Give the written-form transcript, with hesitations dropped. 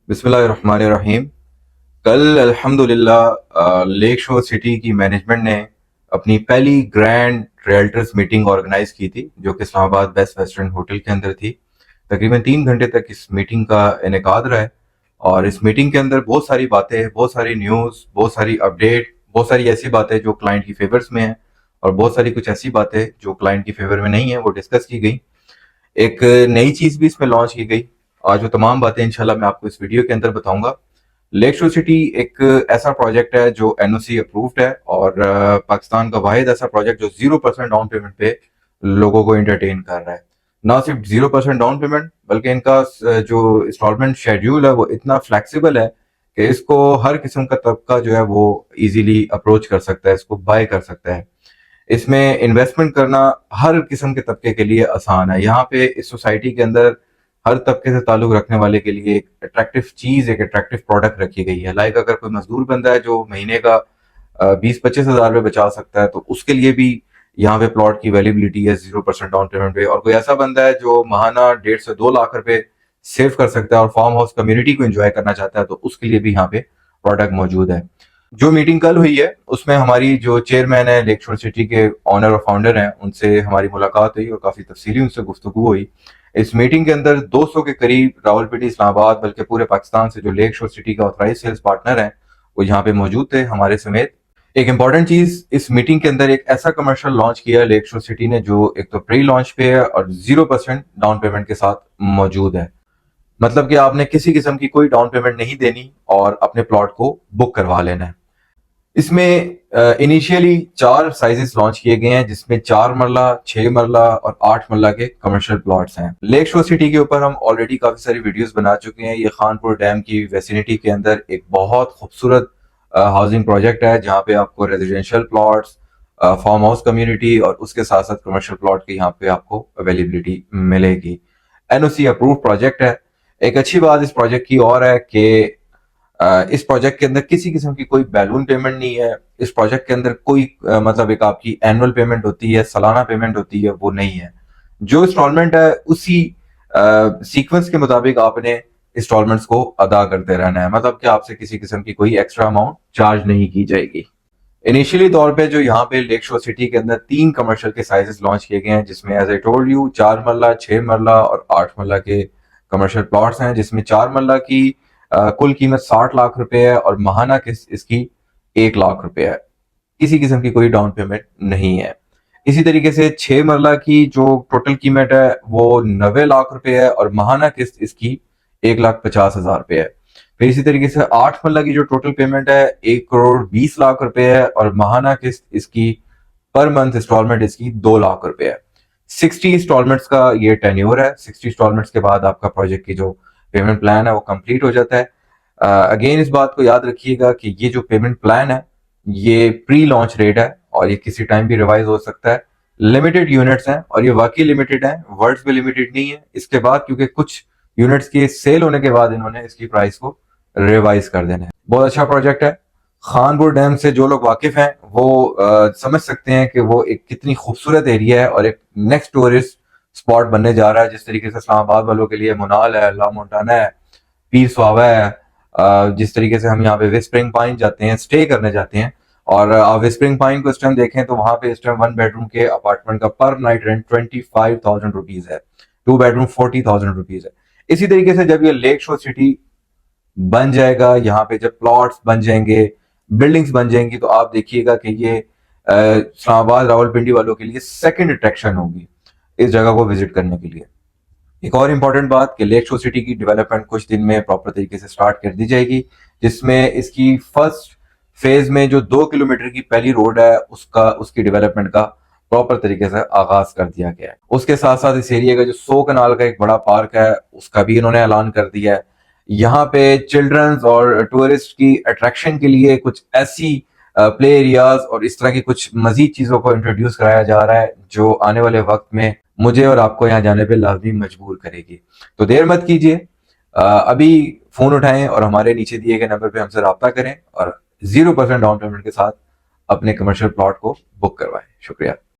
बिस्मिल्लाहिर्रहमानिर्रहीम। कल अल्हम्दुलिल्लाह लेक शोर सिटी की मैनेजमेंट ने अपनी पहली ग्रैंड रियल्टर्स मीटिंग ऑर्गेनाइज की थी, जो कि इस्लामाबाद बेस्ट वेस्टर्न होटल के अंदर थी। तकरीबन 3 घंटे तक इस मीटिंग का इनेकाद रहा है और इस मीटिंग के अंदर बहुत सारी बातें, बहुत सारी न्यूज़, बहुत सारी अपडेट, बहुत सारी ऐसी बातें जो क्लाइंट की फेवर्स में हैं और बहुत सारी कुछ ऐसी बातें जो क्लाइंट की फेवर में नहीं है, वो डिस्कस की गई। एक नई चीज भी इसमें लॉन्च की गई। आज वो तमाम बातें इंशाल्लाह मैं आपको इस वीडियो के अंदर बताऊंगा। लेक शोर सिटी एक ऐसा प्रोजेक्ट है जो एनओसी अप्रूव्ड है और पाकिस्तान का वाहिद ऐसा प्रोजेक्ट जो 0% डाउन पेमेंट पे लोगों को एंटरटेन कर रहा है। ना सिर्फ 0% डाउन पेमेंट, बल्कि इनका जो इंस्टॉलमेंट शेड्यूल है वो इतना फ्लेक्सिबल है कि इसको हर किस्म का तबका जो है वो इजीली अप्रोच कर सकता है, इसको बाय कर सकता है। इसमें इन्वेस्टमेंट करना हर किस्म के तबके के लिए आसान है। यहाँ पे इस सोसाइटी के अंदर हर तबके से ताल्लुक रखने वाले के लिए एक अट्रैक्टिव चीज, एक अट्रैक्टिव प्रोडक्ट रखी गई है। लाइक अगर कोई मजदूर बंदा है जो महीने का 20-25 हज़ार रुपये बचा सकता है, तो उसके लिए भी यहाँ पे प्लॉट की अवेलेबिलिटी है 0% डाउन पेमेंट पे। और कोई ऐसा बंदा है जो महाना 1.5 से 2 लाख रुपए सेव कर सकता है और फार्म हाउस कम्युनिटी को एंजॉय करना चाहता है, तो उसके लिए भी यहाँ पे प्रोडक्ट मौजूद है। जो मीटिंग कल हुई है उसमें हमारी जो चेयरमैन है लेक शोर सिटी के ऑनर और फाउंडर हैं, उनसे हमारी मुलाकात हुई और काफी तफसीली उनसे गुफ्तगू हुई। इस मीटिंग के अंदर 200 के करीब रावलपिंडी, इस्लामाबाद, बल्कि पूरे पाकिस्तान से जो लेक शोर सिटी का ऑथराइज सेल्स पार्टनर हैं वो यहाँ पे मौजूद थे हमारे समेत। एक इंपॉर्टेंट चीज, इस मीटिंग के अंदर एक ऐसा कमर्शियल लॉन्च किया लेक शोर सिटी ने जो एक तो प्री लॉन्च पे है और 0% डाउन पेमेंट के साथ मौजूद है। मतलब कि आपने किसी किस्म की कोई डाउन पेमेंट नहीं देनी और अपने प्लॉट को बुक करवा लेना है। इसमें इनिशियली 4 साइजेस लॉन्च किए गए हैं, जिसमें 4 मरला, 6 मरला और 8 मरला के कमर्शियल प्लॉट्स हैं। लेक शोर सिटी के ऊपर हम ऑलरेडी काफी सारी वीडियोस बना चुके हैं। ये खानपुर डैम की वेसिनिटी के अंदर एक बहुत खूबसूरत हाउसिंग प्रोजेक्ट है, जहाँ पे आपको residential plots, farm house community और उसके साथ साथ कमर्शियल प्लॉट की यहाँ पे आपको अवेलेबिलिटी मिलेगी। एनओसी अप्रूव प्रोजेक्ट है। एक अच्छी बात इस प्रोजेक्ट की और है कि इस प्रोजेक्ट के अंदर किसी किस्म की कोई बैलून पेमेंट नहीं है। इस प्रोजेक्ट के अंदर कोई मतलब एक आपकी एनुअल पेमेंट होती है, सालाना पेमेंट होती है, वो नहीं है। जो इंस्टॉलमेंट है उसी सीक्वेंस के मुताबिक आपने इंस्टॉलमेंट्स को अदा करते रहना है। मतलब कि आपसे किसी किस्म की कोई एक्स्ट्रा अमाउंट चार्ज नहीं की जाएगी। इनिशियली तौर पे जो यहाँ पे लेक शोर सिटी के अंदर 3 कमर्शियल के साइजेस लॉन्च किए गए हैं, जिसमें एज आई टोल्ड यू 4 मरला, 6 मरला और 8 मरला के कमर्शियल प्लॉट्स हैं, जिसमें 4 मरला की कुल कीमत 60 लाख रुपए है और महाना किस्त इसकी 1 लाख रुपए है। किसी किस्म की कोई डाउन पेमेंट नहीं है। इसी तरीके से 6 मरला की जो टोटल कीमत है वो 90 लाख रुपए है और महाना किस्त इसकी 1,50,000 रुपए है। फिर इसी तरीके से 8 मरला की जो टोटल पेमेंट है 1,20,00,000 रुपए है और महाना किस्त इसकी पर मंथ इंस्टॉलमेंट इसकी 2 लाख रुपए है। 60 इंस्टॉलमेंट्स का ये टेन्योर है। 60 इंस्टॉलमेंट्स के बाद आपका प्रोजेक्ट की जो पेमेंट प्लान है वो कंप्लीट हो जाता है। अगेन इस बात को याद रखिएगा कि ये जो पेमेंट प्लान है ये प्री लॉन्च रेट है और ये किसी टाइम भी रिवाइज हो सकता है। लिमिटेड यूनिट्स हैं और ये वाकई लिमिटेड हैं, वर्ड्स में लिमिटेड नहीं है। इसके बाद क्योंकि कुछ यूनिट्स के सेल होने के बाद इन्होंने इसकी प्राइस को रिवाइज कर देना है। बहुत अच्छा प्रोजेक्ट है। खानपुर डैम से जो लोग वाकिफ हैं वो समझ सकते हैं कि वो एक कितनी खूबसूरत एरिया है और एक नेक्स्ट टूरिस्ट स्पॉट बनने जा रहा है। जिस तरीके से इस्लामाबाद वालों के लिए मुनाल है, ला मोंटाना है, पीर सुहावा है, जिस तरीके से हम यहाँ पे विस्परिंग पाइन जाते हैं, स्टे करने जाते हैं और आप विस्परिंग पाइन को इस टाइम देखें तो वहां पे इस टाइम 1 बेडरूम के अपार्टमेंट का पर नाइट रेंट 25,000 रुपीज है, 2 बेडरूम 40,000 रुपीज है। इसी तरीके से जब ये लेक शोर सिटी बन जाएगा, यहाँ पे जब प्लॉट्स बन जाएंगे, बिल्डिंग्स बन जाएंगी, तो आप देखिएगा कि ये इस्लामाबाद रावलपिंडी वालों के लिए सेकंड अट्रैक्शन होगी इस जगह को विजिट करने के लिए। एक और इम्पॉर्टेंट बात कि लेक शोर सिटी की डेवलपमेंट कुछ दिन में प्रॉपर तरीके से स्टार्ट कर दी जाएगी, जिसमें इसकी फर्स्ट फेज में जो 2 किलोमीटर की पहली रोड है उसकी डेवलपमेंट का प्रॉपर तरीके से आगाज कर दिया गया है। उसके साथ साथ इस एरिया का जो 100 कनाल का एक बड़ा पार्क है उसका भी इन्होंने ऐलान कर दिया है। यहाँ पे चिल्ड्रंस और टूरिस्ट की अट्रैक्शन के लिए कुछ ऐसी प्ले एरियाज और इस तरह की कुछ मजीद चीजों को इंट्रोड्यूस कराया जा रहा है जो आने वाले वक्त में मुझे और आपको यहाँ जाने पे लाजमी मजबूर करेगी। तो देर मत कीजिए, अभी फोन उठाएं और हमारे नीचे दिए गए नंबर पे हमसे रब्ता करें और 0% डाउन पेमेंट के साथ अपने कमर्शियल प्लॉट को बुक करवाएं। शुक्रिया।